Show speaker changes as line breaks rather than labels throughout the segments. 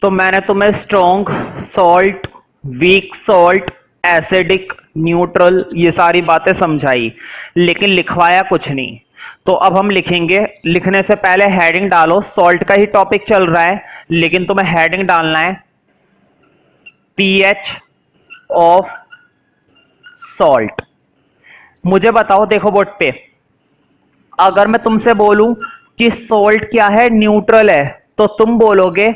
तो मैंने तुम्हें strong, salt, weak salt, acidic, neutral ये सारी बातें समझाई, लेकिन लिखवाया कुछ नहीं। तो अब हम लिखेंगे। लिखने से पहले हेडिंग डालो। सॉल्ट का ही टॉपिक चल रहा है, लेकिन तुम्हें हेडिंग डालना है पीएच ऑफ सॉल्ट। मुझे बताओ, देखो बोर्ड पे, अगर मैं तुमसे बोलूं कि सॉल्ट क्या है, न्यूट्रल है, तो तुम बोलोगे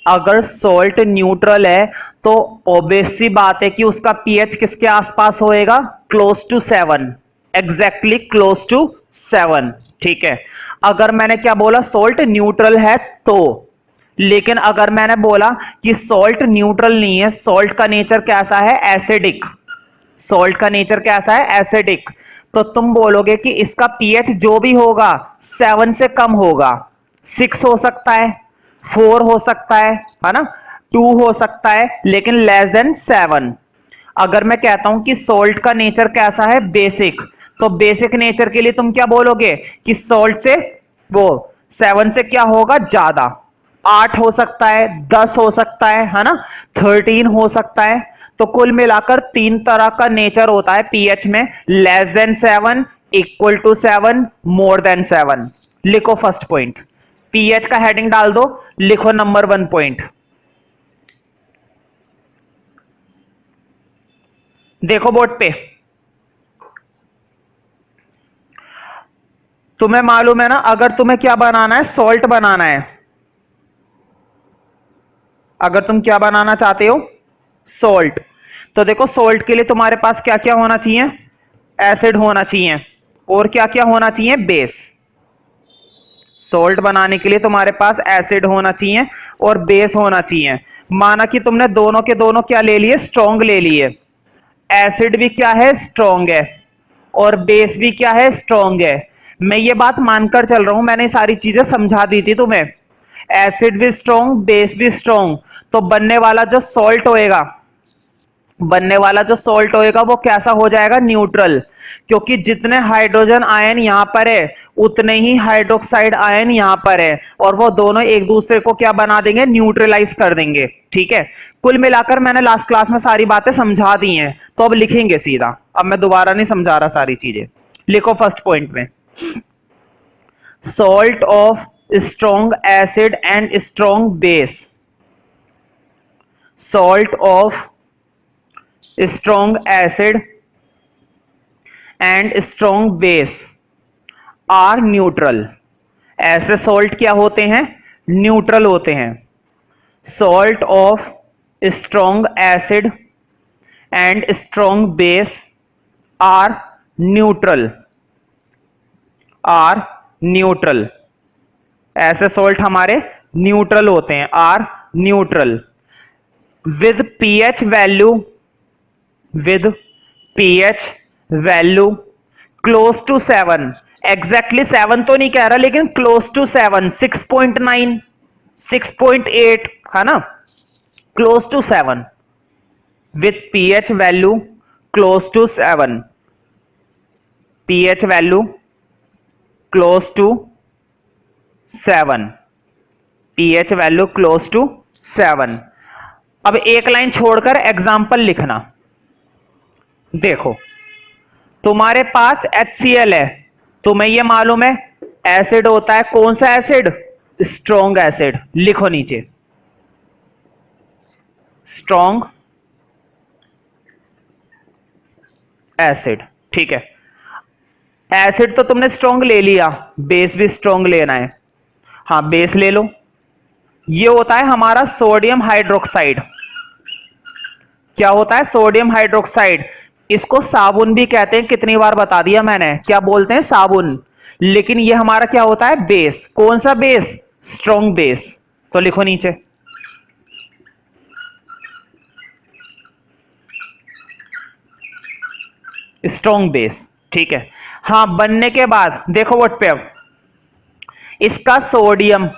अगर सॉल्ट न्यूट्रल है तो ऑब्वियस सी बात है कि उसका पीएच किसके आसपास होएगा, close to 7, exactly close to 7। ठीक है। अगर मैंने क्या बोला, सॉल्ट न्यूट्रल है तो, लेकिन अगर मैंने बोला कि सॉल्ट न्यूट्रल नहीं है, सॉल्ट का नेचर कैसा है, एसिडिक, सॉल्ट का नेचर कैसा है, एसिडिक, तो तुम बोलोगे कि इसका पीएच जो भी होगा 7 से कम होगा। 6 हो सकता है, 4 हो सकता है ना, 2 हो सकता है, लेकिन लेस देन 7। अगर मैं कहता हूं कि सॉल्ट का नेचर कैसा है, बेसिक, तो बेसिक नेचर के लिए तुम क्या बोलोगे कि सॉल्ट से वो 7 से क्या होगा, ज्यादा। 8 हो सकता है, 10 हो सकता है ना, 13 हो सकता है। तो कुल मिलाकर 3 तरह का नेचर होता है पीएच में, less than 7, equal to 7, more than 7। लिखो फर्स्ट पॉइंट, पीएच का हेडिंग डाल दो, लिखो नंबर 1 पॉइंट। देखो बोर्ड पे, तुम्हें मालूम है ना, अगर तुम्हें क्या बनाना है, सॉल्ट बनाना है, अगर तुम क्या बनाना चाहते हो, सॉल्ट, तो देखो सॉल्ट के लिए तुम्हारे पास क्या क्या होना चाहिए, एसिड होना चाहिए, और क्या क्या होना चाहिए, बेस। सॉल्ट बनाने के लिए तुम्हारे पास एसिड होना चाहिए और बेस होना चाहिए। माना कि तुमने दोनों के दोनों क्या ले लिए, स्ट्रॉन्ग ले लिए। एसिड भी क्या है, स्ट्रॉन्ग है, और बेस भी क्या है, स्ट्रॉन्ग है। मैं ये बात मानकर चल रहा हूं, मैंने सारी चीजें समझा दी थी तुम्हें। एसिड भी स्ट्रॉन्ग, बेस भी स्ट्रॉन्ग, तो बनने वाला जो सॉल्ट होएगा, बनने वाला जो सॉल्ट होएगा वो कैसा हो जाएगा, न्यूट्रल, क्योंकि जितने हाइड्रोजन आयन यहां पर है उतने ही हाइड्रोक्साइड आयन यहां पर है, और वो दोनों एक दूसरे को क्या बना देंगे, न्यूट्रलाइज कर देंगे। ठीक है। कुल मिलाकर मैंने लास्ट क्लास में सारी बातें समझा दी हैं, तो अब लिखेंगे सीधा, अब मैं दोबारा नहीं समझा रहा सारी चीजें। लिखो फर्स्ट पॉइंट में, salt of strong acid and strong base, salt of strong acid and strong base are neutral। ऐसे सॉल्ट क्या होते हैं, न्यूट्रल होते हैं। Salt of strong acid and strong base are neutral, are neutral. ऐसे salt हमारे neutral होते हैं, are neutral, with pH value, with pH value close to 7, exactly 7 तो नहीं कह रहा, लेकिन close to 7, 6.9, 6.8 है ना, close to 7, with pH value close to 7, pH value close to 7, pH value close to 7। अब एक लाइन छोड़कर एग्जाम्पल लिखना। देखो, तुम्हारे पास HCl है, तुम्हें यह मालूम है एसिड होता है, कौन सा एसिड, स्ट्रॉन्ग एसिड। लिखो नीचे, स्ट्रॉन्ग एसिड। ठीक है, एसिड तो तुमने स्ट्रॉन्ग ले लिया, बेस भी स्ट्रॉन्ग लेना है। हाँ, बेस ले लो। यह होता है हमारा सोडियम हाइड्रोक्साइड। क्या होता है, सोडियम हाइड्रोक्साइड। इसको साबुन भी कहते हैं, कितनी बार बता दिया मैंने, क्या बोलते हैं, साबुन। लेकिन ये हमारा क्या होता है, बेस। कौन सा बेस, स्ट्रॉन्ग बेस। तो लिखो नीचे, स्ट्रॉन्ग बेस। ठीक है। हाँ, बनने के बाद देखो व्हाट पे, अब इसका सोडियम,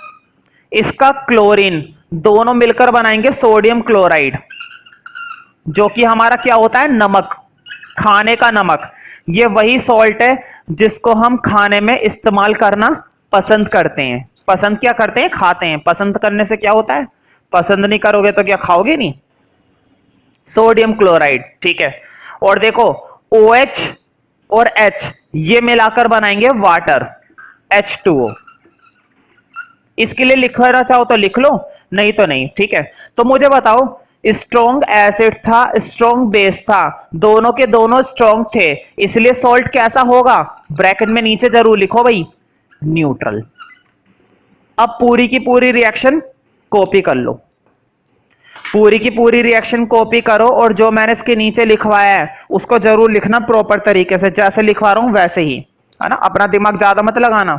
इसका क्लोरीन, दोनों मिलकर बनाएंगे सोडियम क्लोराइड, जो कि हमारा क्या होता है, नमक, खाने का नमक। ये वही सॉल्ट है जिसको हम खाने में इस्तेमाल करना पसंद करते हैं। पसंद क्या करते हैं, खाते हैं। पसंद करने से क्या होता है, पसंद नहीं करोगे तो क्या खाओगे नहीं? सोडियम क्लोराइड, ठीक है। और देखो OH और H ये मिलाकर बनाएंगे वाटर, H2O। इसके लिए लिखना चाहो तो लिख लो, नहीं तो नहीं, ठीक है। तो मुझे बताओ, स्ट्रॉन्ग एसिड था, स्ट्रॉन्ग बेस था, दोनों के दोनों स्ट्रॉन्ग थे, इसलिए सॉल्ट कैसा होगा? ब्रैकेट में नीचे जरूर लिखो भाई, न्यूट्रल। अब पूरी की पूरी रिएक्शन कॉपी कर लो, पूरी की पूरी रिएक्शन कॉपी करो, और जो मैंने इसके नीचे लिखवाया है उसको जरूर लिखना प्रॉपर तरीके से, जैसे लिखवा रहा हूं वैसे ही, है ना। अपना दिमाग ज्यादा मत लगाना,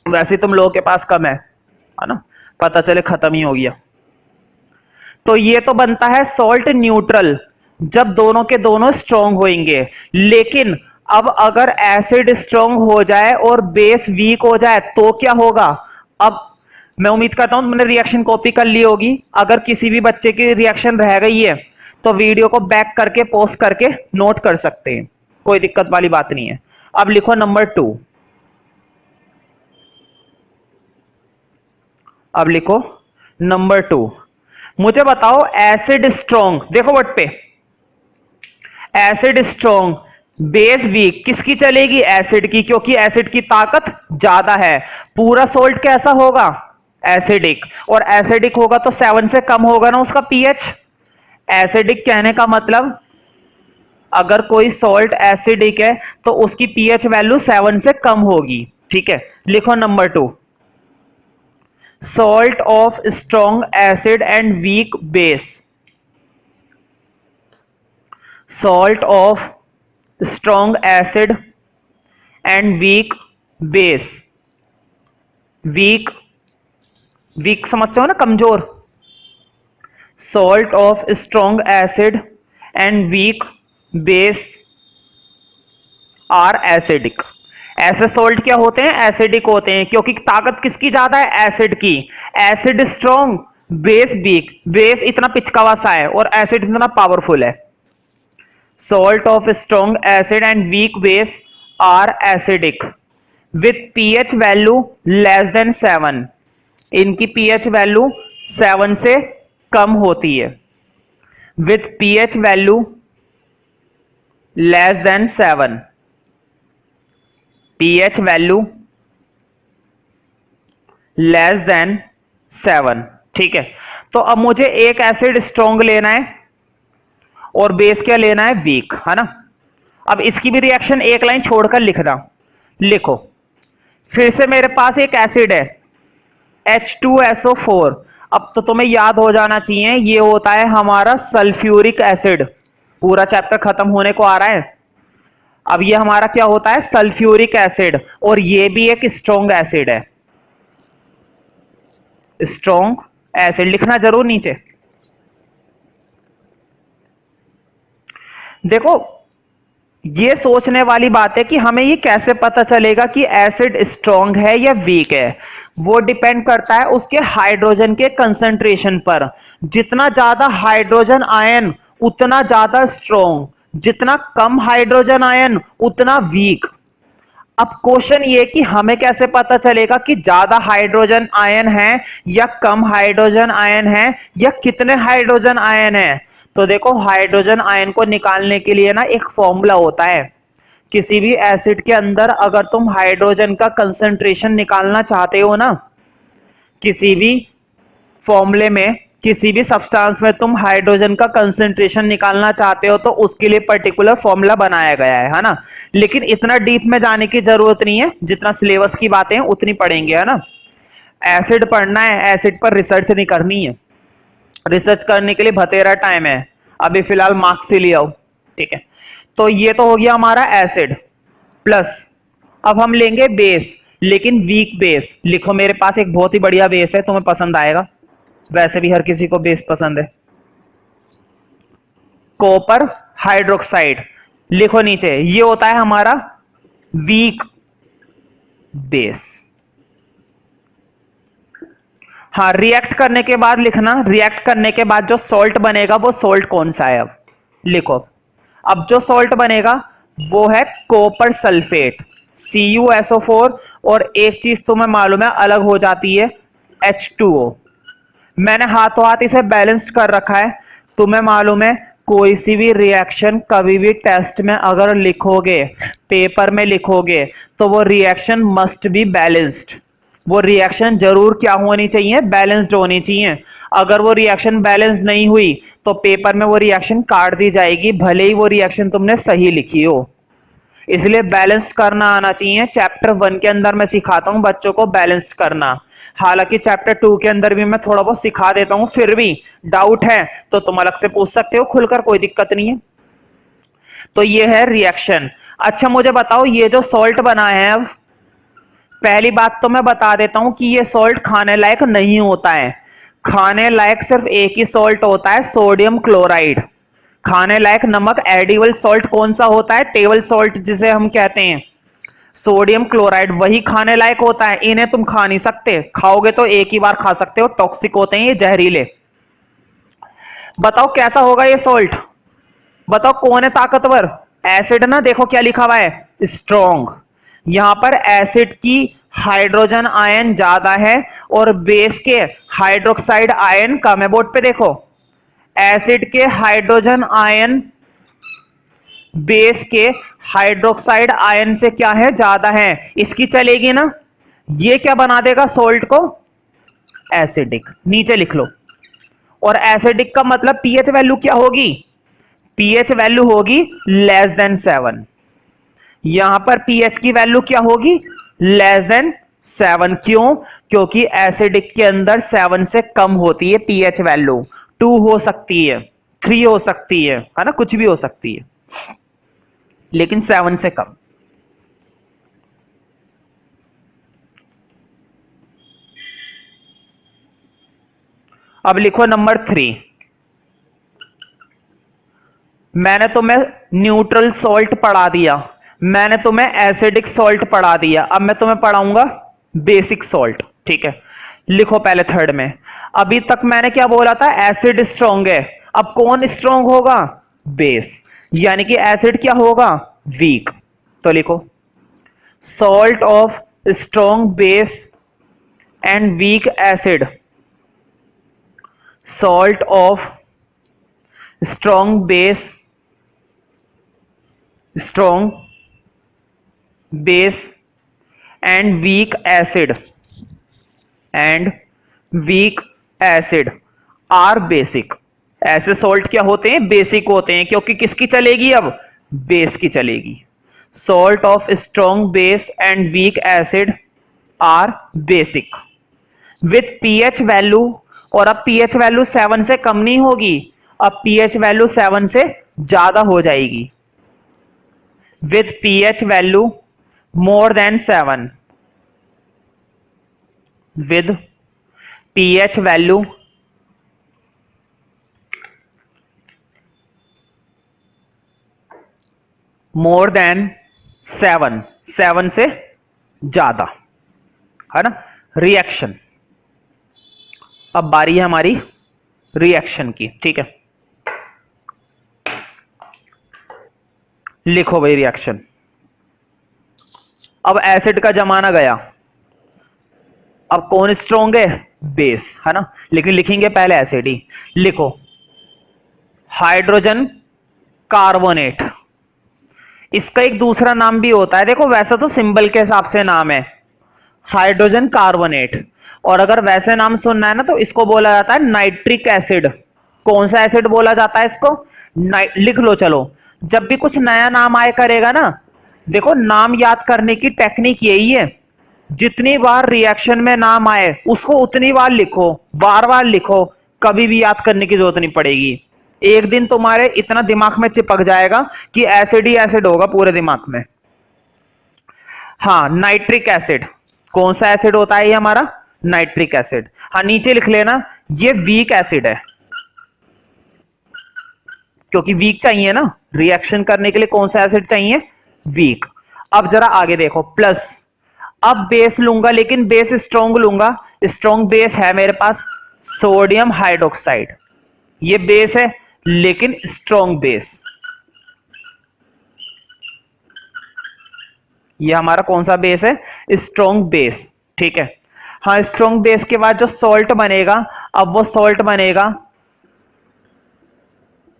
वैसे तुम लोगों के पास कम है ना, पता चले खत्म ही हो गया। तो ये तो बनता है सॉल्ट न्यूट्रल जब दोनों के दोनों स्ट्रॉन्ग होंगे। लेकिन अब अगर एसिड स्ट्रॉन्ग हो जाए और बेस वीक हो जाए तो क्या होगा? अब मैं उम्मीद करता हूं तुमने रिएक्शन कॉपी कर ली होगी। अगर किसी भी बच्चे की रिएक्शन रह गई है तो वीडियो को बैक करके पॉज करके नोट कर सकते हैं, कोई दिक्कत वाली बात नहीं है। अब लिखो नंबर 2। अब लिखो नंबर 2। मुझे बताओ एसिड स्ट्रॉन्ग, देखो वर्ड पे, एसिड स्ट्रॉन्ग बेस वीक, किसकी चलेगी? एसिड की, क्योंकि एसिड की ताकत ज्यादा है। पूरा सोल्ट कैसा होगा? एसिडिक, और एसिडिक होगा तो 7 से कम होगा ना उसका पीएच। एसिडिक कहने का मतलब अगर कोई सॉल्ट एसिडिक है तो उसकी पीएच वैल्यू 7 से कम होगी, ठीक है। लिखो number 2, salt of strong acid and weak base, salt of strong acid and weak base, weak, weak समझते हो ना, कमजोर। salt of strong acid and weak base are acidic। ऐसे सोल्ट क्या होते हैं? एसिडिक होते हैं, क्योंकि ताकत किसकी ज्यादा है? एसिड की। Acid strong, base weak, base इतना पिचकावा सा है और एसिड इतना पावरफुल है। Salt of strong acid and weak base are acidic with pH value less than 7। इनकी पीएच वैल्यू 7 से कम होती है। With pH value less than 7, pH value less than 7, ठीक है। तो अब मुझे एक एसिड स्ट्रॉन्ग लेना है और बेस क्या लेना है? वीक, है ना। अब इसकी भी रिएक्शन एक लाइन छोड़कर लिखना, लिखो। फिर से मेरे पास एक एसिड है H2SO4। अब तो तुम्हें याद हो जाना चाहिए, ये होता है हमारा सल्फ्यूरिक एसिड। पूरा चैप्टर खत्म होने को आ रहा है। अब ये हमारा क्या होता है? सल्फ्यूरिक एसिड, और ये भी एक स्ट्रॉन्ग एसिड है। स्ट्रॉन्ग एसिड लिखना जरूर नीचे। देखो ये सोचने वाली बात है कि हमें ये कैसे पता चलेगा कि एसिड स्ट्रॉन्ग है या वीक है। वो डिपेंड करता है उसके हाइड्रोजन के कंसंट्रेशन पर। जितना ज्यादा हाइड्रोजन आयन उतना ज्यादा स्ट्रॉन्ग, जितना कम हाइड्रोजन आयन उतना वीक। अब क्वेश्चन ये कि हमें कैसे पता चलेगा कि ज्यादा हाइड्रोजन आयन है या कम हाइड्रोजन आयन है या कितने हाइड्रोजन आयन है? तो देखो हाइड्रोजन आयन को निकालने के लिए ना एक फॉर्मूला होता है। किसी भी एसिड के अंदर अगर तुम हाइड्रोजन का कंसंट्रेशन निकालना चाहते हो ना, किसी भी फॉर्मूले में, किसी भी सब्सटेंस में तुम हाइड्रोजन का कंसंट्रेशन निकालना चाहते हो तो उसके लिए पर्टिकुलर फॉर्मूला बनाया गया है ना। लेकिन इतना डीप में जाने की जरूरत नहीं है, जितना सिलेबस की बातें हैं उतनी पढ़ेंगे, है ना। एसिड पढ़ना है, एसिड पर रिसर्च नहीं करनी है। रिसर्च करने के लिए बतेरा टाइम है, अभी फिलहाल मार्क्स से ले आओ, ठीक है। तो ये तो हो गया हमारा एसिड प्लस। अब हम लेंगे बेस, लेकिन वीक बेस। लिखो मेरे पास एक बहुत ही बढ़िया बेस है, तुम्हें पसंद आएगा, वैसे भी हर किसी को बेस पसंद है। कॉपर हाइड्रोक्साइड, लिखो नीचे, ये होता है हमारा वीक बेस। हाँ, रिएक्ट करने के बाद लिखना, रिएक्ट करने के बाद जो सॉल्ट बनेगा वो सॉल्ट कौन सा है? अब लिखो, अब जो सॉल्ट बनेगा वो है कॉपर सल्फेट, CuSO4। और एक चीज तुम्हें मालूम है अलग हो जाती है, H2O। मैंने हाथों हाथ इसे बैलेंस्ड कर रखा है। तुम्हें मालूम है कोई सी भी रिएक्शन कभी भी टेस्ट में अगर लिखोगे, पेपर में लिखोगे, तो वो रिएक्शन मस्ट बी बैलेंस्ड। वो रिएक्शन जरूर क्या होनी चाहिए, बैलेंस्ड होनी चाहिए। अगर वो रिएक्शन बैलेंस्ड नहीं हुई तो पेपर में वो रिएक्शन काट दी जाएगी, भले ही वो रिएक्शन तुमने सही लिखी हो। इसलिए बैलेंस करना आना चाहिए। चैप्टर 1 के अंदर मैं सिखाता हूं बच्चों को बैलेंस करना। हालांकि चैप्टर 2 के अंदर भी मैं थोड़ा बहुत सिखा देता हूं, फिर भी डाउट है तो तुम अलग से पूछ सकते हो खुलकर, कोई दिक्कत नहीं है। तो ये है रिएक्शन। अच्छा मुझे बताओ, ये जो सॉल्ट बना है, अब पहली बात तो मैं बता देता हूं कि ये सॉल्ट खाने लायक नहीं होता है। खाने लायक सिर्फ एक ही सॉल्ट होता है, सोडियम क्लोराइड। खाने लायक नमक एडिबल सॉल्ट कौन सा होता है, टेबल सॉल्ट जिसे हम कहते हैं, सोडियम क्लोराइड, वही खाने लायक होता है। इन्हें तुम खा नहीं सकते, खाओगे तो एक ही बार खा सकते हो, टॉक्सिक होते हैं ये, जहरीले। बताओ कैसा होगा ये सॉल्ट, बताओ कौन है ताकतवर। एसिड ना, देखो क्या लिखा हुआ है, स्ट्रॉन्ग। यहां पर एसिड की हाइड्रोजन आयन ज्यादा है और बेस के हाइड्रोक्साइड आयन कम है। बोर्ड पे देखो, एसिड के हाइड्रोजन आयन बेस के हाइड्रोक्साइड आयन से क्या है, ज्यादा है। इसकी चलेगी ना, ये क्या बना देगा सॉल्ट को, एसिडिक। नीचे लिख लो। और एसिडिक का मतलब पीएच वैल्यू क्या होगी, पीएच वैल्यू होगी लेस देन 7। यहां पर पीएच की वैल्यू क्या होगी, लेस देन 7। क्यों, क्योंकि एसिडिक के अंदर 7 से कम होती है पीएच वैल्यू। 2 हो सकती है, 3 हो सकती है ना, कुछ भी हो सकती है, लेकिन 7 से कम। अब लिखो नंबर 3। मैंने तुम्हें न्यूट्रल सॉल्ट पढ़ा दिया, मैंने तुम्हें एसिडिक सॉल्ट पढ़ा दिया, अब मैं तुम्हें पढ़ाऊंगा बेसिक सॉल्ट। ठीक है, लिखो पहले थर्ड में। अभी तक मैंने क्या बोला था, एसिड स्ट्रॉन्ग है। अब कौन स्ट्रॉन्ग होगा, बेस, यानी कि एसिड क्या होगा, वीक। तो लिखो salt of strong base and weak acid, salt of strong base, strong base and weak acid and weak acid are basic। ऐसे सॉल्ट क्या होते हैं, बेसिक होते हैं, क्योंकि किसकी चलेगी, अब बेस की चलेगी। Salt of strong base and weak acid are basic with pH value. और अब पीएच वैल्यू 7 से कम नहीं होगी, अब पीएच वैल्यू 7 से ज्यादा हो जाएगी। With pH value more than 7, with pH value more than 7, 7 से ज्यादा, है ना, रिएक्शन। अब बारी है हमारी रिएक्शन की। ठीक है, लिखो भाई रिएक्शन। अब एसिड का जमाना गया, अब कौन स्ट्रॉन्ग है, बेस, है ना, लेकिन लिखेंगे पहले एसिड ही। लिखो हाइड्रोजन कार्बोनेट, इसका एक दूसरा नाम भी होता है, देखो वैसा तो सिंबल के हिसाब से नाम है हाइड्रोजन कार्बोनेट, और अगर वैसे नाम सुनना है ना तो इसको बोला जाता है नाइट्रिक एसिड। कौन सा एसिड बोला जाता है इसको, लिख लो। चलो, जब भी कुछ नया नाम आए करेगा ना, देखो नाम याद करने की टेक्निक यही है, जितनी बार रिएक्शन में नाम आए उसको उतनी बार लिखो, बार बार लिखो, कभी भी याद करने की जरूरत नहीं पड़ेगी। एक दिन तुम्हारे इतना दिमाग में चिपक जाएगा कि एसिड ही एसिड होगा पूरे दिमाग में। हाँ, नाइट्रिक एसिड, कौन सा एसिड होता है ये हमारा, नाइट्रिक एसिड। हाँ, नीचे लिख लेना ये वीक एसिड है, क्योंकि वीक चाहिए ना रिएक्शन करने के लिए, कौन सा एसिड चाहिए, वीक। अब जरा आगे देखो, प्लस, अब बेस लूंगा लेकिन बेस स्ट्रॉन्ग लूंगा। स्ट्रॉन्ग बेस है मेरे पास सोडियम हाइड्रोक्साइड, ये बेस है लेकिन स्ट्रॉन्ग बेस। ये हमारा कौन सा बेस है, स्ट्रॉन्ग बेस। ठीक है, हाँ, स्ट्रॉन्ग बेस के बाद जो सॉल्ट बनेगा, अब वो सॉल्ट बनेगा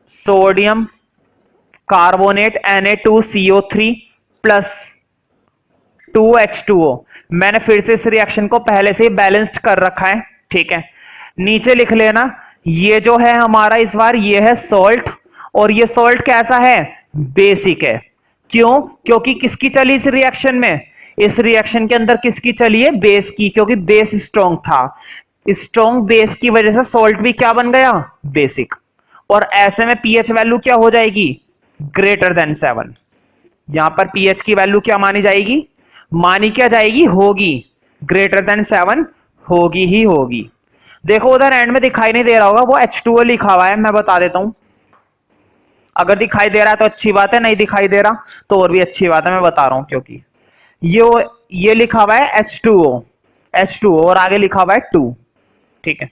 sodium carbonate Na2CO3 plus 2H2O। मैंने फिर से इस रिएक्शन को पहले से ही बैलेंस्ड कर रखा है, ठीक है। नीचे लिख लेना, ये जो है हमारा इस बार ये है सॉल्ट, और ये सॉल्ट कैसा है, बेसिक है। क्यों? क्योंकि किसकी चली इस रिएक्शन में, इस रिएक्शन के अंदर किसकी चली है, बेस की, क्योंकि बेस स्ट्रॉन्ग था। स्ट्रॉन्ग बेस की वजह से सॉल्ट भी क्या बन गया, बेसिक। और ऐसे में पीएच वैल्यू क्या हो जाएगी, ग्रेटर देन 7। यहां पर पीएच की वैल्यू क्या मानी जाएगी, मानी क्या जाएगी, होगी, ग्रेटर देन 7 होगी ही होगी। देखो उधर एंड में दिखाई नहीं दे रहा होगा, वो H2O लिखा हुआ है, मैं बता देता हूं। अगर दिखाई दे रहा है तो अच्छी बात है, नहीं दिखाई दे रहा तो और भी अच्छी बात है, मैं बता रहा हूं। क्योंकि ये लिखा हुआ है H2O और आगे लिखा हुआ है 2, ठीक है।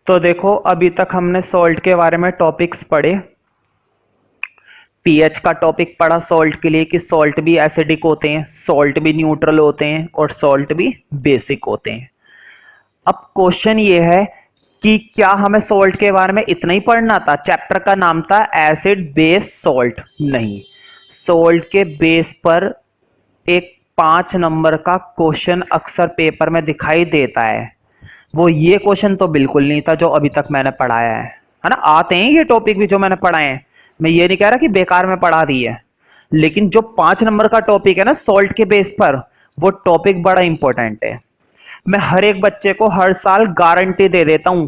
तो देखो अभी तक हमने सॉल्ट के बारे में टॉपिक्स पढ़े। पीएच का टॉपिक पढ़ा सॉल्ट के लिए कि सॉल्ट भी एसिडिक होते हैं, सॉल्ट भी न्यूट्रल होते हैं और सॉल्ट भी बेसिक होते हैं। अब क्वेश्चन ये है कि क्या हमें सॉल्ट के बारे में इतना ही पढ़ना था, चैप्टर का नाम था एसिड बेस सॉल्ट। नहीं, सॉल्ट के बेस पर एक 5 नंबर का क्वेश्चन अक्सर पेपर में दिखाई देता है। वो ये क्वेश्चन तो बिल्कुल नहीं था जो अभी तक मैंने पढ़ाया है ना। आते हैं ये टॉपिक भी जो मैंने पढ़ाए हैं, मैं ये नहीं कह रहा कि बेकार में पढ़ा दी है, लेकिन जो 5 नंबर का टॉपिक है ना सॉल्ट के बेस पर, वो टॉपिक बड़ा इंपॉर्टेंट है। मैं हर एक बच्चे को हर साल गारंटी दे देता हूं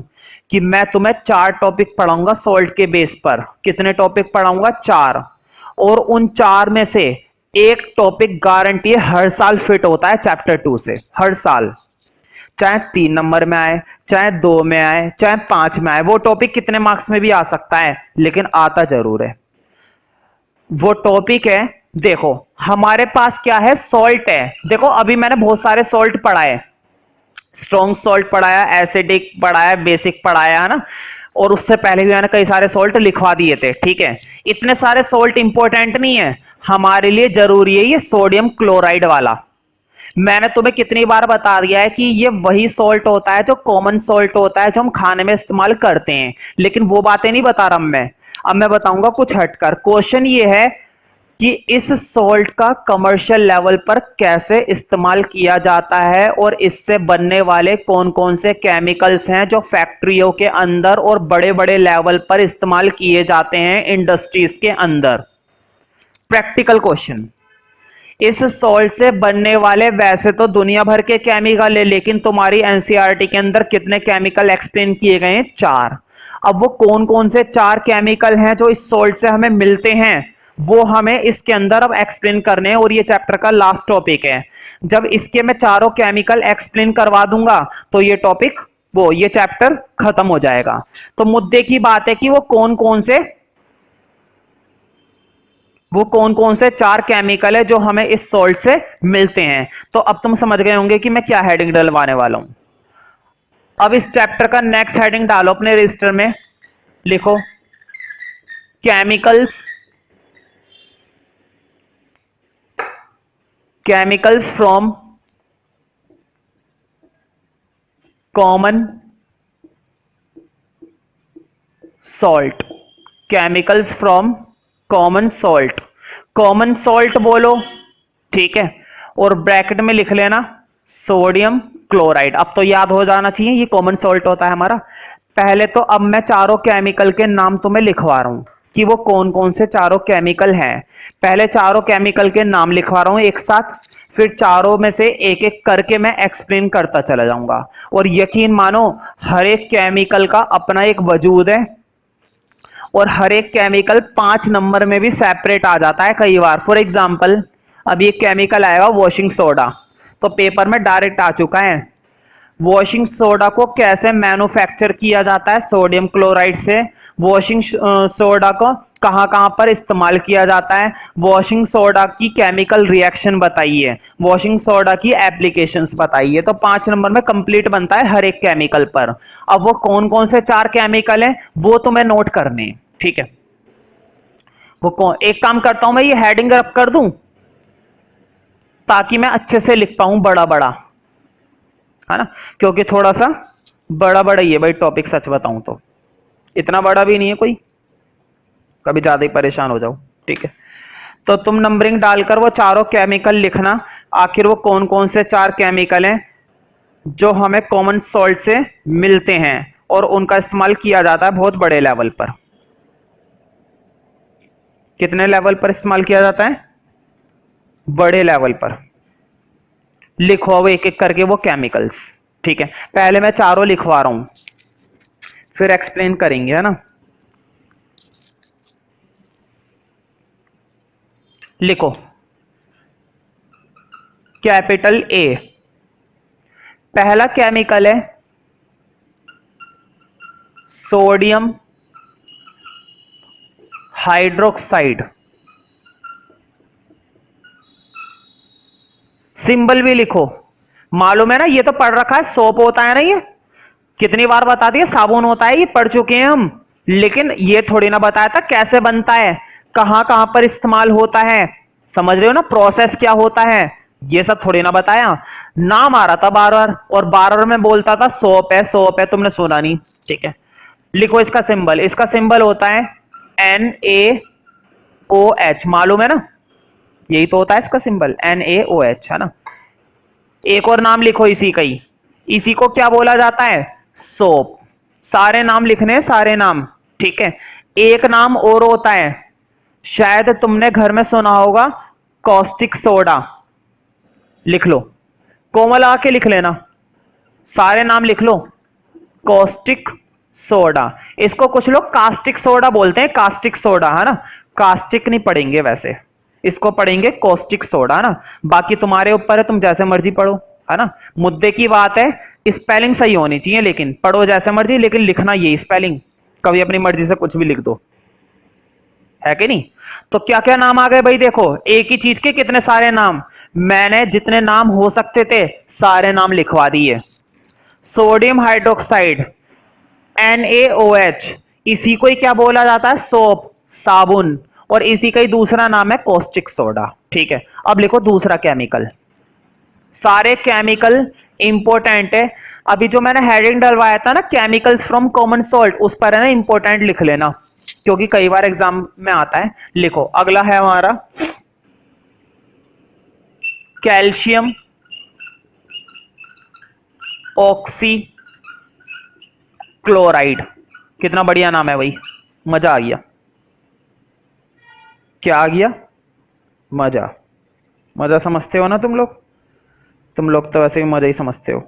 कि मैं तुम्हें 4 टॉपिक पढ़ाऊंगा सॉल्ट के बेस पर। कितने टॉपिक पढ़ाऊंगा, 4। और उन 4 में से एक टॉपिक गारंटी है हर साल फिट होता है चैप्टर 2 से, हर साल। चाहे 3 नंबर में आए, चाहे 2 में आए, चाहे 5 में आए, वो टॉपिक कितने मार्क्स में भी आ सकता है, लेकिन आता जरूर है। वो टॉपिक है, देखो हमारे पास क्या है, सॉल्ट है। देखो अभी मैंने बहुत सारे सॉल्ट पढ़ाए, स्ट्रॉन्ग सॉल्ट पढ़ाया, एसिडिक पढ़ाया, बेसिक पढ़ाया, है ना। और उससे पहले भी मैंने कई सारे सॉल्ट लिखवा दिए थे, ठीक है। इतने सारे सॉल्ट इंपॉर्टेंट नहीं है, हमारे लिए जरूरी है ये सोडियम क्लोराइड वाला। मैंने तुम्हें कितनी बार बता दिया है कि ये वही सॉल्ट होता है जो कॉमन सॉल्ट होता है, जो हम खाने में इस्तेमाल करते हैं, लेकिन वो बातें नहीं बता रहा मैं। अब मैं बताऊंगा कुछ हटकर। क्वेश्चन ये है कि इस सॉल्ट का कमर्शियल लेवल पर कैसे इस्तेमाल किया जाता है और इससे बनने वाले कौन कौन से केमिकल्स हैं जो फैक्ट्रियों के अंदर और बड़े बड़े लेवल पर इस्तेमाल किए जाते हैं इंडस्ट्रीज के अंदर। Practical question. इस सॉल्ट से बनने वाले वैसे तो दुनिया भर के केमिकल है, लेकिन तुम्हारी एनसीईआरटी के अंदर कितने केमिकल एक्सप्लेन किए गए हैं, 4। अब वो कौन कौन से 4 केमिकल हैं जो इस सॉल्ट से हमें मिलते हैं, वो हमें इसके अंदर अब एक्सप्लेन करने हैं, और ये चैप्टर का लास्ट टॉपिक है। जब इसके मैं चारों केमिकल एक्सप्लेन करवा दूंगा तो ये टॉपिक, वो ये चैप्टर खत्म हो जाएगा। तो मुद्दे की बात है कि वो कौन कौन से 4 केमिकल है जो हमें इस सॉल्ट से मिलते हैं। तो अब तुम समझ गए होंगे कि मैं क्या हेडिंग डलवाने वाला हूं। अब इस चैप्टर का नेक्स्ट हेडिंग डालो अपने रजिस्टर में, लिखो chemicals from common salt. Chemicals from common salt. Common salt बोलो, ठीक है, और ब्रैकेट में लिख लेना सोडियम क्लोराइड। अब तो याद हो जाना चाहिए ये कॉमन सॉल्ट होता है हमारा। पहले तो अब मैं चारों केमिकल के नाम तुम्हें लिखवा रहा हूं कि वो कौन कौन से चारों केमिकल हैं। पहले चारों केमिकल के नाम लिखवा रहा हूं एक साथ, फिर चारों में से एक एक करके मैं एक्सप्लेन करता चला जाऊंगा। और यकीन मानो हर एक केमिकल का अपना एक वजूद है, और हर एक केमिकल 5 नंबर में भी सेपरेट आ जाता है कई बार। फॉर एग्जांपल अभी एक केमिकल आएगा वॉशिंग सोडा, तो पेपर में डायरेक्ट आ चुका है वॉशिंग सोडा को कैसे मैन्युफैक्चर किया जाता है? सोडियम क्लोराइड से। वॉशिंग सोडा को कहां कहां पर इस्तेमाल किया जाता है? वॉशिंग सोडा की केमिकल रिएक्शन बताइए, वॉशिंग सोडा की एप्लीकेशंस बताइए। तो 5 नंबर में कंप्लीट बनता है हर एक केमिकल पर। अब वो कौन कौन से 4 केमिकल हैं वो तुम्हें नोट करने हैं, ठीक है? वो कौन, एक काम करता हूं मैं ये हेडिंग रब कर दूं ताकि मैं अच्छे से लिख पाऊं बड़ा बड़ा, है ना? क्योंकि थोड़ा सा बड़ा बड़ा ही है भाई टॉपिक, सच बताऊं तो इतना बड़ा भी नहीं है कोई, कभी ज्यादा ही परेशान हो जाओ, ठीक है? तो तुम नंबरिंग डालकर वो चारों केमिकल लिखना, आखिर वो कौन कौन से 4 केमिकल हैं जो हमें कॉमन सॉल्ट से मिलते हैं और उनका इस्तेमाल किया जाता है बहुत बड़े लेवल पर। कितने लेवल पर इस्तेमाल किया जाता है? बड़े लेवल पर। लिखो अब एक एक करके वो केमिकल्स, ठीक है? पहले मैं चारों लिखवा रहा हूं, फिर एक्सप्लेन करेंगे, है ना? लिखो कैपिटल ए, पहला केमिकल है सोडियम हाइड्रोक्साइड। सिंबल भी लिखो, मालूम है ना, ये तो पढ़ रखा है, सोप होता है ना, ये कितनी बार बता दिया, साबुन होता है, ये पढ़ चुके हैं हम। लेकिन ये थोड़ी ना बताया था कैसे बनता है, कहां कहां पर इस्तेमाल होता है, समझ रहे हो ना, प्रोसेस क्या होता है, ये सब थोड़ी ना बताया। नाम आ रहा था बार बार और बार बार मैं बोलता था सोप है सोप है, तुमने सुना नहीं, ठीक है? लिखो इसका सिंबल, इसका सिंबल होता है NaOH, मालूम है ना, यही तो होता है इसका सिंबल NaOH, है ना? एक और नाम लिखो इसी का ही, इसी को क्या बोला जाता है? सोप। सारे नाम लिखने, सारे नाम, ठीक है? एक नाम और होता है, शायद तुमने घर में सुना होगा, कॉस्टिक सोडा। लिख लो, कोमल आके लिख लेना, सारे नाम लिख लो। कॉस्टिक सोडा, इसको कुछ लोग कास्टिक सोडा बोलते हैं, कास्टिक सोडा, है ना? कास्टिक नहीं पढ़ेंगे वैसे, इसको पढ़ेंगे कॉस्टिक सोडा, ना? बाकी तुम्हारे ऊपर है, तुम जैसे मर्जी पढ़ो, है ना? मुद्दे की बात है स्पेलिंग सही होनी चाहिए, लेकिन पढ़ो जैसे मर्जी, लेकिन लिखना ये स्पेलिंग, कभी अपनी मर्जी से कुछ भी लिख दो, है कि नहीं? तो क्या क्या नाम आ गए भाई, देखो एक ही चीज के कितने सारे नाम, मैंने जितने नाम हो सकते थे सारे नाम लिखवा दिए। सोडियम हाइड्रोक्साइड NaOH, इसी को ही क्या बोला जाता है? सोप, साबुन, और इसी का ही दूसरा नाम है कॉस्टिक सोडा, ठीक है? अब लिखो दूसरा केमिकल, सारे केमिकल इंपॉर्टेंट है। अभी जो मैंने हेडिंग डलवाया था ना, केमिकल्स फ्रॉम कॉमन सॉल्ट, उस पर है ना इंपॉर्टेंट लिख लेना, क्योंकि कई बार एग्जाम में आता है। लिखो अगला है हमारा कैल्शियम ऑक्सी क्लोराइड। कितना बढ़िया नाम है भाई, मजा आ गया। क्या आ गया? मजा। मजा समझते हो ना तुम लोग तो वैसे भी मजा ही समझते हो।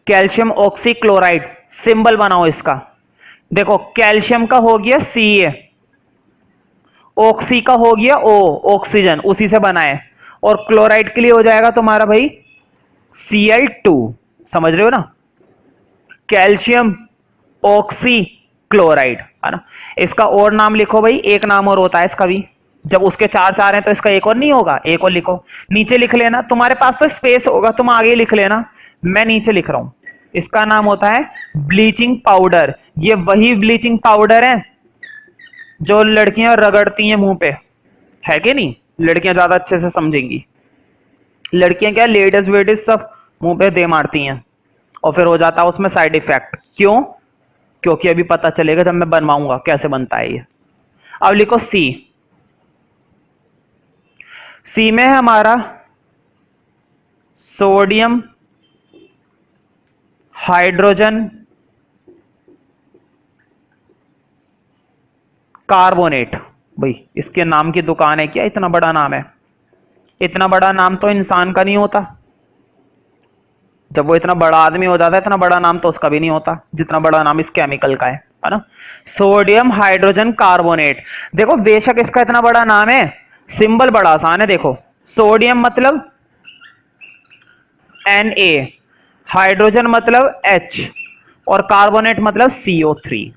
कैल्शियम ऑक्सी क्लोराइड, सिंबल बनाओ इसका। देखो कैल्शियम का हो गया Ca, ऑक्सी का हो गया O, ऑक्सीजन, उसी से बना है, और क्लोराइड के लिए हो जाएगा तुम्हारा भाई Cl2, समझ रहे हो ना? कैल्शियम ऑक्सी क्लोराइड, है ना? इसका और नाम लिखो भाई, एक नाम और होता है इसका भी, जब उसके 4 हैं तो इसका एक और नहीं होगा, एक और लिखो, नीचे लिख लेना, तुम्हारे पास तो स्पेस होगा, तुम आगे लिख लेना, मैं नीचे लिख रहा हूं। इसका नाम होता है ब्लीचिंग पाउडर। ये वही ब्लीचिंग पाउडर है जो लड़कियां रगड़ती हैं मुंह पे, है कि नहीं? लड़कियां ज्यादा अच्छे से समझेंगी, लड़कियां क्या, लेडीज वेडीज सब मुंह पे दे मारती हैं और फिर हो जाता है उसमें साइड इफेक्ट। क्यों? क्योंकि अभी पता चलेगा जब मैं बनवाऊंगा कैसे बनता है ये। अब लिखो सी, सी में है हमारा सोडियम हाइड्रोजन कार्बोनेट। भाई इसके नाम की दुकान है क्या, इतना बड़ा नाम है? इतना बड़ा नाम तो इंसान का नहीं होता, जब वो इतना बड़ा आदमी हो जाता है इतना बड़ा नाम तो उसका भी नहीं होता जितना बड़ा नाम इस केमिकल का है ना? Sodium hydrogen carbonate. देखो बेशक इसका इतना बड़ा नाम है, सिंबल बड़ा आसान है। देखो सोडियम मतलब Na, हाइड्रोजन मतलब H और कार्बोनेट मतलब CO3,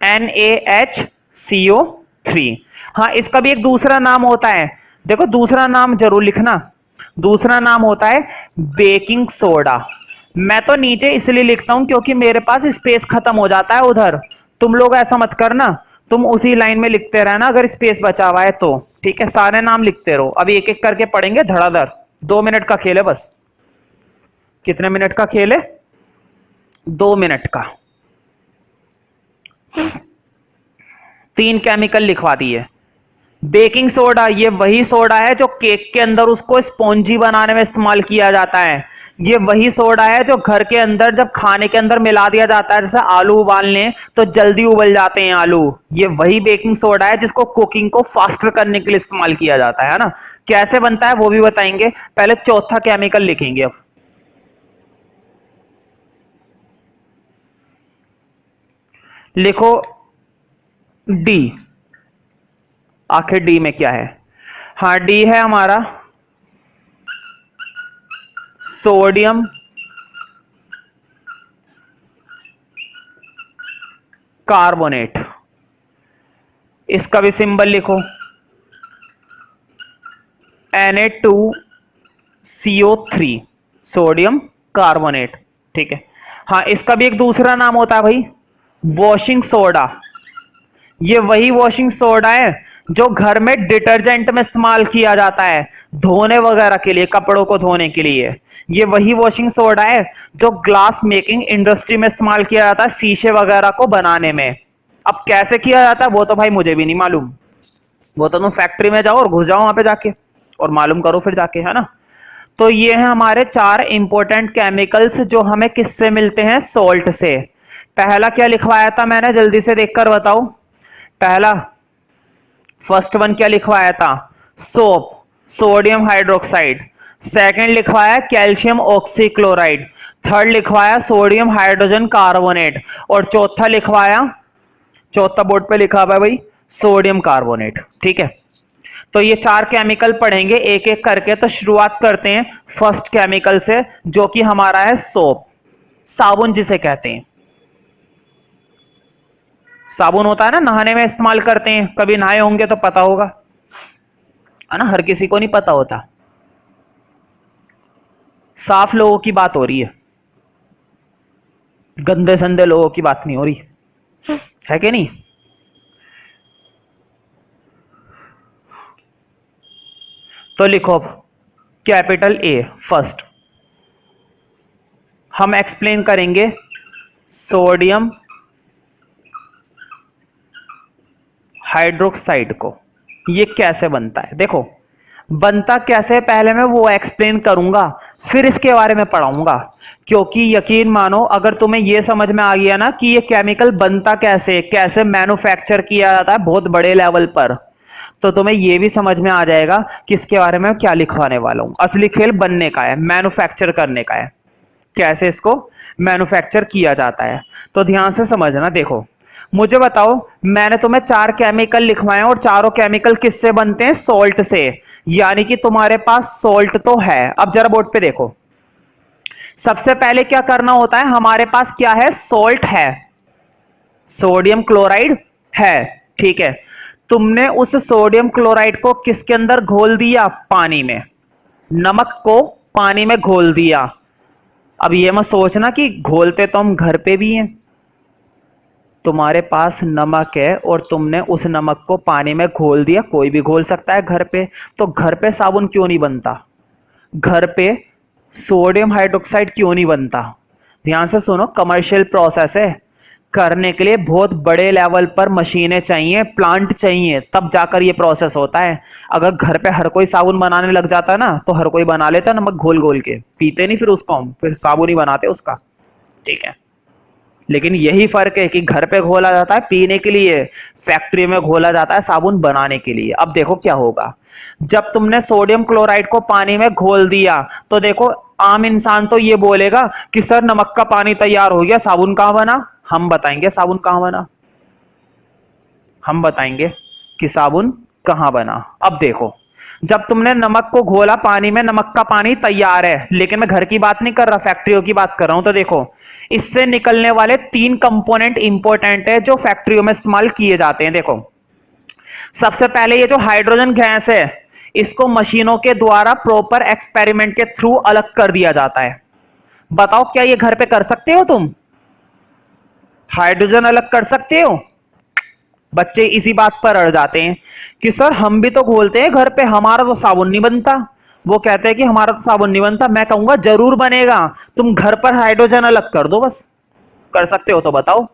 NaHCO3। हाँ, इसका भी एक दूसरा नाम होता है, देखो दूसरा नाम जरूर लिखना, दूसरा नाम होता है बेकिंग सोडा। मैं तो नीचे इसलिए लिखता हूं क्योंकि मेरे पास स्पेस खत्म हो जाता है उधर, तुम लोग ऐसा मत करना, तुम उसी लाइन में लिखते रहना अगर स्पेस बचा हुआ है तो, ठीक है। सारे नाम लिखते रहो, अभी एक एक करके पढ़ेंगे धड़ाधड़। 2 मिनट का खेल है बस। कितने मिनट का खेल है? 2 मिनट का। 3 केमिकल लिखवा दिए। बेकिंग सोडा, ये वही सोडा है जो केक के अंदर उसको स्पॉन्जी बनाने में इस्तेमाल किया जाता है। ये वही सोडा है जो घर के अंदर जब खाने के अंदर मिला दिया जाता है, जैसे आलू उबालने तो जल्दी उबल जाते हैं आलू, ये वही बेकिंग सोडा है जिसको कुकिंग को फास्टर करने के लिए इस्तेमाल किया जाता है ना। कैसे बनता है वो भी बताएंगे, पहले चौथा केमिकल लिखेंगे। अब लिखो डी। आखिर डी में क्या है? हाँ, डी है हमारा सोडियम कार्बोनेट। इसका भी सिंबल लिखो Na2CO3, सोडियम कार्बोनेट, ठीक है। हाँ, इसका भी एक दूसरा नाम होता है भाई, वॉशिंग सोडा। ये वही वॉशिंग सोडा है जो घर में डिटर्जेंट में इस्तेमाल किया जाता है, धोने वगैरह के लिए, कपड़ों को धोने के लिए। ये वही वॉशिंग सोडा है जो ग्लास मेकिंग इंडस्ट्री में इस्तेमाल किया जाता है, शीशे वगैरह को बनाने में। अब कैसे किया जाता है वो तो भाई मुझे भी नहीं मालूम, वो तो तुम फैक्ट्री में जाओ और घुस जाओ वहां पे जाके और मालूम करो फिर जाके, है ना। तो ये है हमारे 4 इंपॉर्टेंट केमिकल्स जो हमें किससे मिलते हैं? सॉल्ट से। पहला क्या लिखवाया था मैंने, जल्दी से देखकर बताओ। पहला फर्स्ट वन क्या लिखवाया था? Soap, sodium hydroxide. सेकंड लिखवाया कैल्शियम ऑक्सीक्लोराइड। थर्ड लिखवाया सोडियम हाइड्रोजन कार्बोनेट। और चौथा लिखवाया, चौथा बोर्ड पे लिखा हुआ है भाई, सोडियम कार्बोनेट, ठीक है। तो ये 4 केमिकल पढ़ेंगे एक एक करके। तो शुरुआत करते हैं फर्स्ट केमिकल से जो कि हमारा है सोप, साबुन जिसे कहते हैं। साबुन होता है ना, नहाने में इस्तेमाल करते हैं, कभी नहाए होंगे तो पता होगा, है ना, हर किसी को नहीं पता होता। साफ लोगों की बात हो रही है, गंदे संदे लोगों की बात नहीं हो रही है कि नहीं। तो लिखो अब कैपिटल ए फर्स्ट, हम एक्सप्लेन करेंगे सोडियम हाइड्रोक्साइड को, ये कैसे बनता है। देखो बनता कैसे पहले मैं वो एक्सप्लेन करूंगा, फिर इसके बारे में पढ़ाऊंगा। क्योंकि यकीन मानो अगर तुम्हें ये समझ में आ गया ना कि ये केमिकल बनता कैसे, कैसे मैन्युफैक्चर किया जाता है बहुत बड़े लेवल पर, तो तुम्हें ये भी समझ में आ जाएगा कि इसके बारे में क्या लिखवाने वाला हूं। असली खेल बनने का है, मैन्युफैक्चर करने का है, कैसे इसको मैन्युफैक्चर किया जाता है। तो ध्यान से समझना। देखो मुझे बताओ, मैंने तुम्हें 4 केमिकल लिखवाए और चारों केमिकल किससे बनते हैं? सॉल्ट से। यानी कि तुम्हारे पास सॉल्ट तो है। अब जरा बोर्ड पे देखो, सबसे पहले क्या करना होता है, हमारे पास क्या है? सॉल्ट है, सोडियम क्लोराइड है, ठीक है। तुमने उस सोडियम क्लोराइड को किसके अंदर घोल दिया? पानी में। नमक को पानी में घोल दिया। अब ये मत सोचना कि घोलते तो हम घर पे भी हैं, तुम्हारे पास नमक है और तुमने उस नमक को पानी में घोल दिया, कोई भी घोल सकता है घर पे, तो घर पे साबुन क्यों नहीं बनता? घर पे सोडियम हाइड्रोक्साइड क्यों नहीं बनता? ध्यान से सुनो, कमर्शियल प्रोसेस है, करने के लिए बहुत बड़े लेवल पर मशीनें चाहिए, प्लांट चाहिए, तब जाकर ये प्रोसेस होता है। अगर घर पे हर कोई साबुन बनाने लग जाता है ना, तो हर कोई बना लेता नमक घोल घोल के, पीते नहीं फिर उसको, हम फिर साबुन ही बनाते उसका, ठीक है। लेकिन यही फर्क है कि घर पे घोला जाता है पीने के लिए, फैक्ट्री में घोला जाता है साबुन बनाने के लिए। अब देखो क्या होगा, जब तुमने सोडियम क्लोराइड को पानी में घोल दिया, तो देखो आम इंसान तो ये बोलेगा कि सर नमक का पानी तैयार हो गया, साबुन कहां बना? हम बताएंगे साबुन कहां बना, हम बताएंगे कि साबुन कहां बना। अब देखो जब तुमने नमक को घोला पानी में, नमक का पानी तैयार है, लेकिन मैं घर की बात नहीं कर रहा, फैक्ट्रियों की बात कर रहा हूं। तो देखो, इससे निकलने वाले 3 कंपोनेंट इंपॉर्टेंट है जो फैक्ट्रियों में इस्तेमाल किए जाते हैं। देखो, सबसे पहले ये जो हाइड्रोजन गैस है, इसको मशीनों के द्वारा प्रॉपर एक्सपेरिमेंट के थ्रू अलग कर दिया जाता है। बताओ, क्या ये घर पे कर सकते हो तुम? हाइड्रोजन अलग कर सकते हो? बच्चे इसी बात पर अड़ जाते हैं कि सर हम भी तो घोलते हैं घर पे, हमारा तो साबुन नहीं बनता। वो कहते हैं कि हमारा तो साबुन नहीं बनता। मैं कहूंगा जरूर बनेगा, तुम घर पर हाइड्रोजन अलग कर दो बस। कर सकते हो तो बताओ।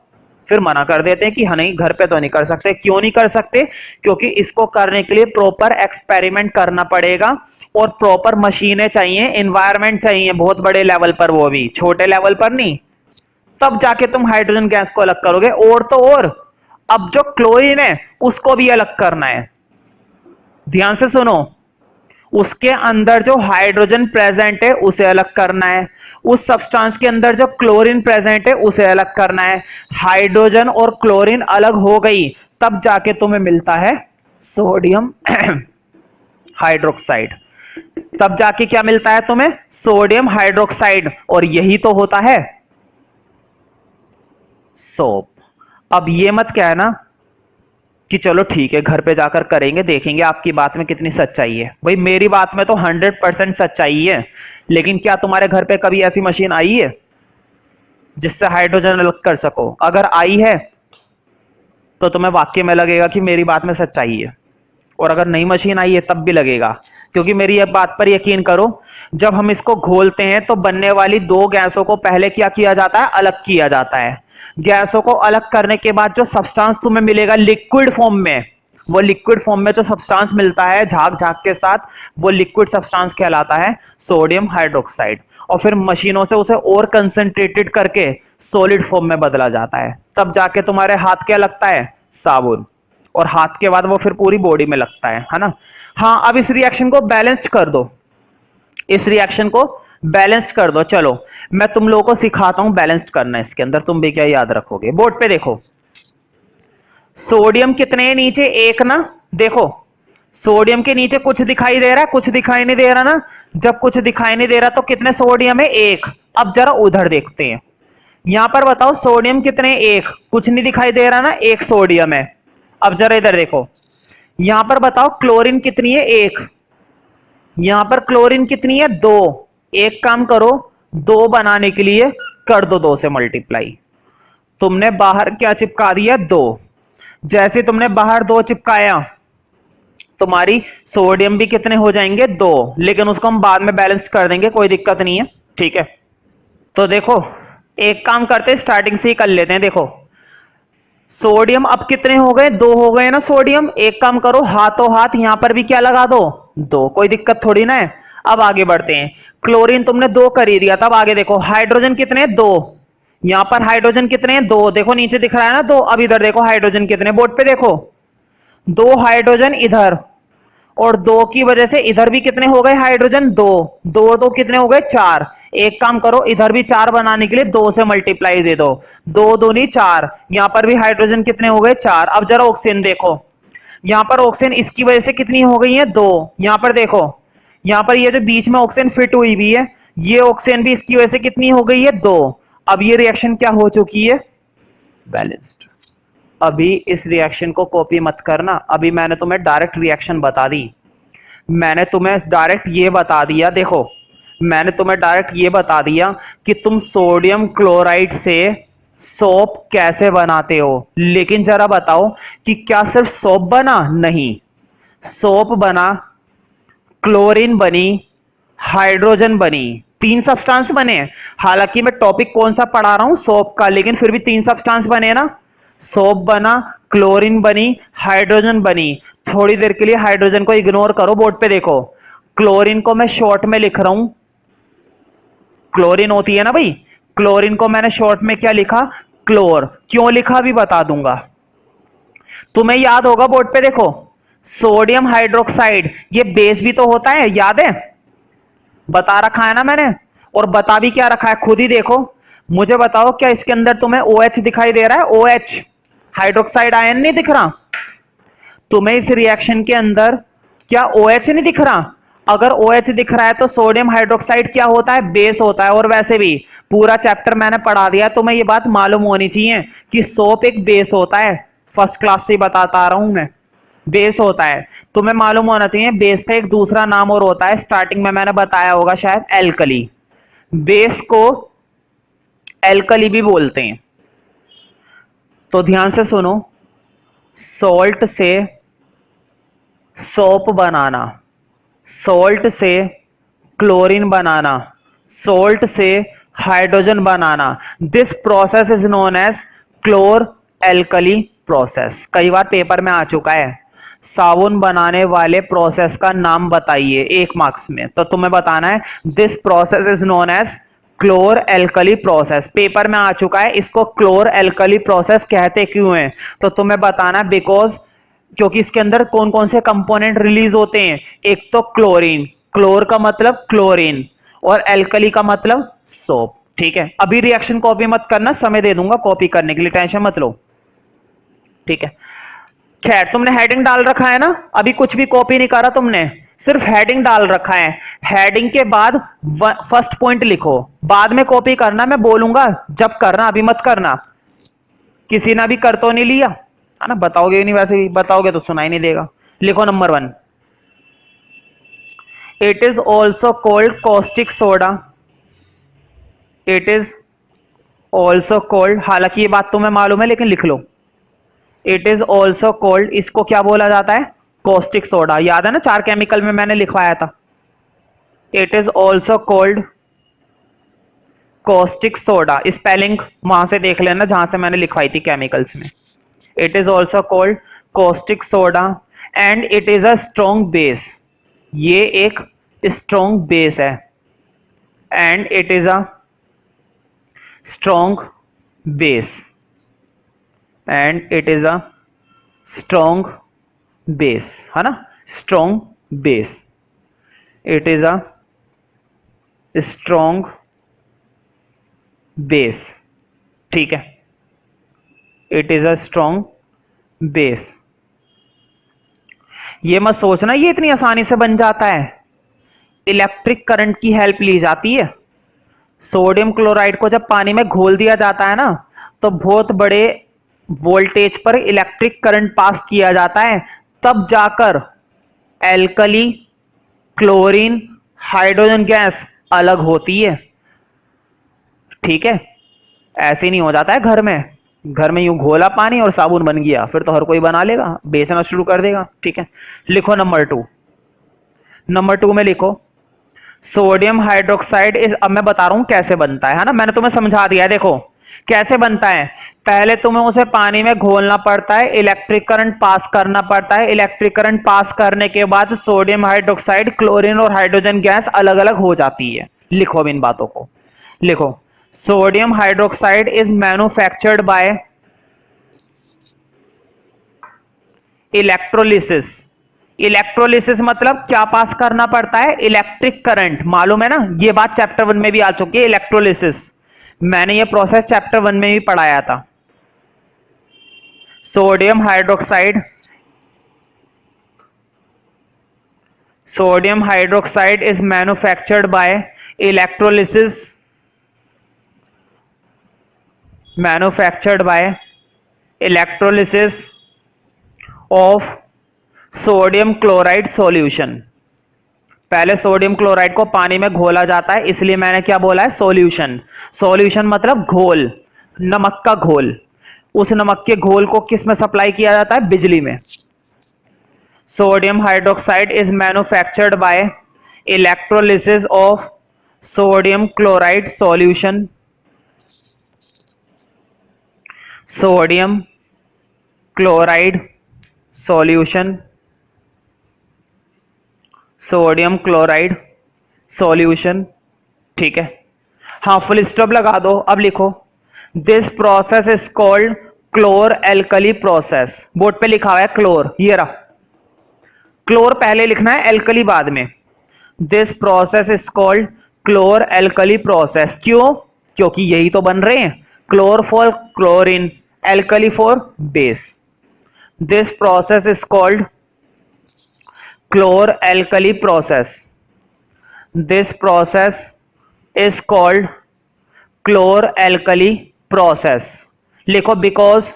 फिर मना कर देते हैं कि हाँ नहीं, घर पे तो नहीं कर सकते। क्यों नहीं कर सकते? क्योंकि इसको करने के लिए प्रॉपर एक्सपेरिमेंट करना पड़ेगा और प्रॉपर मशीनें चाहिए, एनवायरमेंट चाहिए बहुत बड़े लेवल पर, वो भी छोटे लेवल पर नहीं। तब जाके तुम हाइड्रोजन गैस को अलग करोगे। और तो और, अब जो क्लोरीन है उसको भी अलग करना है। ध्यान से सुनो, उसके अंदर जो हाइड्रोजन प्रेजेंट है उसे अलग करना है, उस सब्सटेंस के अंदर जो क्लोरीन प्रेजेंट है उसे अलग करना है। हाइड्रोजन और क्लोरीन अलग हो गई, तब जाके तुम्हें मिलता है सोडियम हाइड्रोक्साइड। तब जाके क्या मिलता है तुम्हें? Sodium hydroxide. और यही तो होता है सोप। अब ये मत कहना कि चलो ठीक है घर पे जाकर करेंगे, देखेंगे आपकी बात में कितनी सच्चाई है। भाई मेरी बात में तो 100% सच्चाई है, लेकिन क्या तुम्हारे घर पे कभी ऐसी मशीन आई है जिससे हाइड्रोजन अलग कर सको? अगर आई है तो तुम्हें वाक्य में लगेगा कि मेरी बात में सच्चाई है, और अगर नई मशीन आई है तब भी लगेगा। क्योंकि मेरी एक बात पर यकीन करो, जब हम इसको घोलते हैं तो बनने वाली 2 गैसों को पहले क्या किया जाता है? अलग किया जाता है। गैसों को अलग करने के बाद जो सब्सटेंस तुम्हें मिलेगा लिक्विड फॉर्म में, वो लिक्विड फॉर्म में जो सब्सटेंस मिलता है झाग झाग के साथ, वो लिक्विड सब्सटेंस कहलाता है सोडियम हाइड्रोक्साइड। और फिर मशीनों से उसे और कंसंट्रेटेड करके सॉलिड फॉर्म में बदला जाता है। तब जाके तुम्हारे हाथ क्या लगता है? साबुन। और हाथ के बाद वो फिर पूरी बॉडी में लगता है ना। हाँ, अब इस रिएक्शन को बैलेंस्ड कर दो, इस रिएक्शन को बैलेंस्ड कर दो। चलो मैं तुम लोगों को सिखाता हूं बैलेंस्ड करना इसके अंदर, तुम भी क्या याद रखोगे। बोर्ड पे देखो, सोडियम कितने है नीचे? 1 ना। देखो, सोडियम के नीचे कुछ दिखाई दे रहा है, कुछ दिखाई नहीं दे रहा ना। जब कुछ दिखाई नहीं दे रहा तो कितने सोडियम है? 1। अब जरा उधर देखते हैं, यहां पर बताओ सोडियम कितने? 1। कुछ नहीं दिखाई दे रहा ना, 1 सोडियम है। अब जरा इधर देखो, यहां पर बताओ क्लोरीन कितनी है? 1। यहां पर क्लोरीन कितनी है? 2। एक काम करो, 2 बनाने के लिए कर दो 2 से मल्टीप्लाई। तुमने बाहर क्या चिपका दिया? 2। जैसे तुमने बाहर 2 चिपकाया, तुम्हारी सोडियम भी कितने हो जाएंगे? 2। लेकिन उसको हम बाद में बैलेंस कर देंगे, कोई दिक्कत नहीं है, ठीक है। तो देखो, एक काम करते हैं, स्टार्टिंग से ही कर लेते हैं। देखो, सोडियम अब कितने हो गए? 2 हो गए ना सोडियम। एक काम करो, हाथों हाथ यहां पर भी क्या लगा दो? 2। कोई दिक्कत थोड़ी ना है। अब आगे बढ़ते हैं, क्लोरीन तुमने 2 कर ही दिया, तब आगे देखो हाइड्रोजन कितने? 2। यहां पर हाइड्रोजन कितने हैं? 2। देखो नीचे दिख रहा है ना 2। अब इधर देखो हाइड्रोजन कितने, बोर्ड पे देखो, 2 हाइड्रोजन इधर, और 2 की वजह से इधर भी कितने हो गए हाइड्रोजन? 2। 2 2 कितने हो गए? 4। एक काम करो, इधर भी 4 बनाने के लिए 2 से मल्टीप्लाई दे दो, 2 दूनी 4। यहां पर भी हाइड्रोजन कितने हो गए? 4। अब जरा ऑक्सीजन देखो, यहां पर ऑक्सीजन इसकी वजह से कितनी हो गई है? 2। यहां पर देखो, यहां पर ये जो बीच में ऑक्सीजन फिट हुई भी है, ये ऑक्सीजन भी इसकी वजह से कितनी हो गई है? 2। अब ये रिएक्शन क्या हो चुकी है? बैलेंस्ड। अभी इस रिएक्शन को कॉपी मत करना, अभी मैंने तुम्हें डायरेक्ट रिएक्शन बता दी। मैंने तुम्हें डायरेक्ट ये बता दिया, देखो मैंने तुम्हें डायरेक्ट ये बता दिया कि तुम सोडियम क्लोराइड से सोप कैसे बनाते हो। लेकिन जरा बताओ कि क्या सिर्फ सोप बना? नहीं, सोप बना, क्लोरीन बनी, हाइड्रोजन बनी, 3 सब्सटेंस बने। हालांकि मैं टॉपिक कौन सा पढ़ा रहा हूं? सोप का, लेकिन फिर भी 3 सब्सटेंस बने ना। सोप बना, क्लोरीन बनी, हाइड्रोजन बनी। थोड़ी देर के लिए हाइड्रोजन को इग्नोर करो, बोर्ड पे देखो, क्लोरीन को मैं शॉर्ट में लिख रहा हूं, क्लोरीन होती है ना भाई, क्लोरीन को मैंने शॉर्ट में क्या लिखा? क्लोर। क्यों लिखा भी बता दूंगा, तुम्हें याद होगा। बोर्ड पे देखो, सोडियम हाइड्रोक्साइड, ये बेस भी तो होता है, याद है? बता रखा है ना मैंने, और बता भी क्या रखा है खुद ही देखो। मुझे बताओ, क्या इसके अंदर तुम्हें OH दिखाई दे रहा है? OH हाइड्रोक्साइड आयन नहीं दिख रहा तुम्हें? इस रिएक्शन के अंदर क्या OH नहीं दिख रहा? अगर OH दिख रहा है तो सोडियम हाइड्रोक्साइड क्या होता है? बेस होता है। और वैसे भी पूरा चैप्टर मैंने पढ़ा दिया, तो मैं ये बात मालूम होनी चाहिए कि सोप एक बेस होता है। फर्स्ट क्लास से बताता आ रहा हूं मैं, बेस होता है। तुम्हें मालूम होना चाहिए बेस का एक दूसरा नाम और होता है, स्टार्टिंग में मैंने बताया होगा शायद, एल्कली। बेस को एल्कली भी बोलते हैं। तो ध्यान से सुनो, सॉल्ट से सोप बनाना, सॉल्ट से क्लोरीन बनाना, सॉल्ट से हाइड्रोजन बनाना, this process is known as chlor alkali process. कई बार पेपर में आ चुका है, साबुन बनाने वाले प्रोसेस का नाम बताइए 1 मार्क्स में, तो तुम्हें बताना है this process is known as chlor alkali process. Paper में आ चुका है, इसको क्लोर एल्कली प्रोसेस कहते क्यों हैं? तो तुम्हें बताना है बिकॉज, क्योंकि इसके अंदर कौन कौन से कंपोनेंट रिलीज होते हैं? एक तो क्लोरीन, क्लोर का मतलब क्लोरीन, और एल्कली का मतलब सोप। ठीक है, अभी रिएक्शन कॉपी मत करना, समय दे दूंगा कॉपी करने के लिए, टेंशन मत लो। ठीक है, खैर तुमने हेडिंग डाल रखा है ना, अभी कुछ भी कॉपी नहीं करा तुमने, सिर्फ हेडिंग डाल रखा है। हेडिंग के बाद फर्स्ट पॉइंट लिखो, बाद में कॉपी करना, मैं बोलूंगा जब करना, अभी मत करना। किसी ने भी कर तो नहीं लिया है ना? बताओगे नहीं, वैसे ही बताओगे तो सुनाई नहीं देगा। लिखो number 1, it is also called caustic soda. It is also called, हालांकि ये बात तुम्हें मालूम है लेकिन लिख लो, इट इज ऑल्सो कॉल्ड, इसको क्या बोला जाता है? Caustic soda. याद है ना 4 केमिकल में मैंने लिखवाया था। It is also called caustic soda, spelling वहां से देख लेना जहां से मैंने लिखवाई थी केमिकल्स में। It is also called caustic soda and it is a strong base. ये एक स्ट्रॉन्ग बेस है। And it is a strong base, and it is a strong base, है ना? Strong base, it is a strong base. ठीक है, it is a strong base. ये मत सोचना ये इतनी आसानी से बन जाता है, इलेक्ट्रिक करंट की हेल्प ली जाती है। सोडियम क्लोराइड को जब पानी में घोल दिया जाता है ना, तो बहुत बड़े वोल्टेज पर इलेक्ट्रिक करंट पास किया जाता है, तब जाकर एल्कली, क्लोरीन, हाइड्रोजन गैस अलग होती है। ठीक है, ऐसे नहीं हो जाता है घर में। घर में यूं घोला पानी और साबुन बन गया, फिर तो हर कोई बना लेगा, बेचना शुरू कर देगा। ठीक है, लिखो नंबर 2, नंबर 2 में लिखो सोडियम हाइड्रोक्साइड इस, अब मैं बता रहा हूं कैसे बनता है ना, मैंने तुम्हें समझा दिया है। देखो कैसे बनता है, पहले तुम्हें उसे पानी में घोलना पड़ता है, इलेक्ट्रिक करंट पास करना पड़ता है, इलेक्ट्रिक करंट पास करने के बाद सोडियम हाइड्रोक्साइड, क्लोरीन और हाइड्रोजन गैस अलग अलग हो जाती है। लिखो अब इन बातों को, लिखो sodium hydroxide is manufactured by electrolysis. Electrolysis मतलब क्या पास करना पड़ता है? इलेक्ट्रिक करंट, मालूम है ना? ये बात चैप्टर 1 में भी आ चुकी है, इलेक्ट्रोलिसिस। मैंने ये प्रोसेस चैप्टर 1 में भी पढ़ाया था। Sodium hydroxide, sodium hydroxide is manufactured by electrolysis, manufactured by electrolysis of sodium chloride solution. पहले सोडियम क्लोराइड को पानी में घोला जाता है, इसलिए मैंने क्या बोला है? सॉल्यूशन। सॉल्यूशन मतलब घोल, नमक का घोल। उस नमक के घोल को किस में सप्लाई किया जाता है? बिजली में। Sodium hydroxide is manufactured by electrolysis of sodium chloride solution, sodium chloride solution, sodium chloride solution. ठीक है, हाँ फुल स्टॉप लगा दो। अब लिखो this process is called chlor alkali process. Board पे लिखा हुआ है क्लोर, ये रहा, क्लोर पहले लिखना है, एल्कली बाद में। This process is called chlor alkali process. क्यों? क्योंकि यही तो बन रहे हैं, chlor for chlorine, alkali for base. This process is called chlor alkali process, this process is called chlor alkali process. लिखो because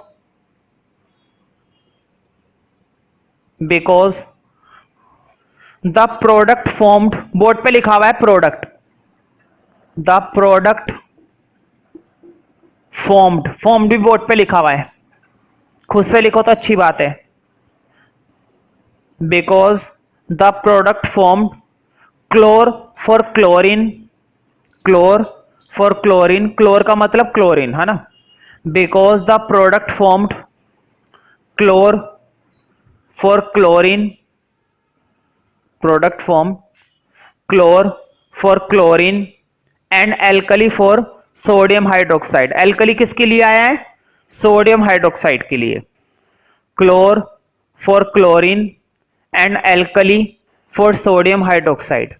the product formed, board पे लिखा हुआ है प्रोडक्ट, द प्रोडक्ट फॉर्म्ड भी बोर्ड पे लिखा हुआ है, खुद से लिखो तो अच्छी बात है। Because the product formed, chlor for chlorine, chlor for chlorine, chlor का मतलब क्लोरीन है ना, because the product formed chlor for chlorine, product form chlor for chlorine and alkali for sodium hydroxide. Alkali किसके लिए आया है? सोडियम हाइड्रोक्साइड के लिए। Chlor for chlorine and alkali for sodium hydroxide,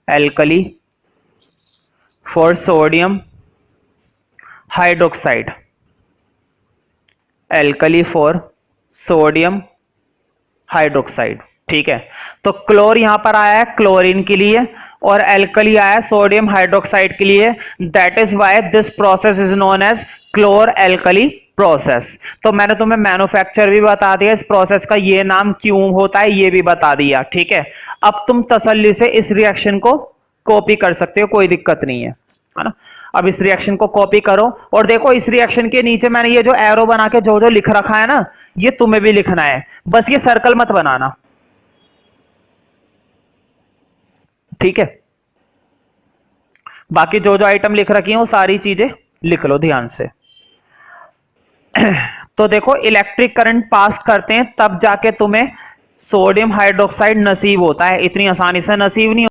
alkali for sodium hydroxide, alkali for sodium hydroxide. ठीक है, तो क्लोर यहां पर आया है क्लोरीन के लिए और एल्कली आया है सोडियम हाइड्रोक्साइड के लिए। That is why this process is known as chlor alkali process. तो मैंने तुम्हें मैन्युफैक्चर भी बता दिया, इस प्रोसेस का ये नाम क्यों होता है ये भी बता दिया। ठीक है, अब तुम तसल्ली से इस रिएक्शन को कॉपी कर सकते हो, कोई दिक्कत नहीं है ना। अब इस रिएक्शन को कॉपी करो और देखो इस रिएक्शन के नीचे मैंने ये जो एरो बना के जो जो लिख रखा है ना, ये तुम्हें भी लिखना है, बस ये सर्कल मत बनाना। ठीक है, बाकी जो जो आइटम लिख रखी हैं वो सारी चीजें लिख लो ध्यान से। तो देखो इलेक्ट्रिक करंट पास करते हैं तब जाके तुम्हें सोडियम हाइड्रोक्साइड नसीब होता है, इतनी आसानी से नसीब नहीं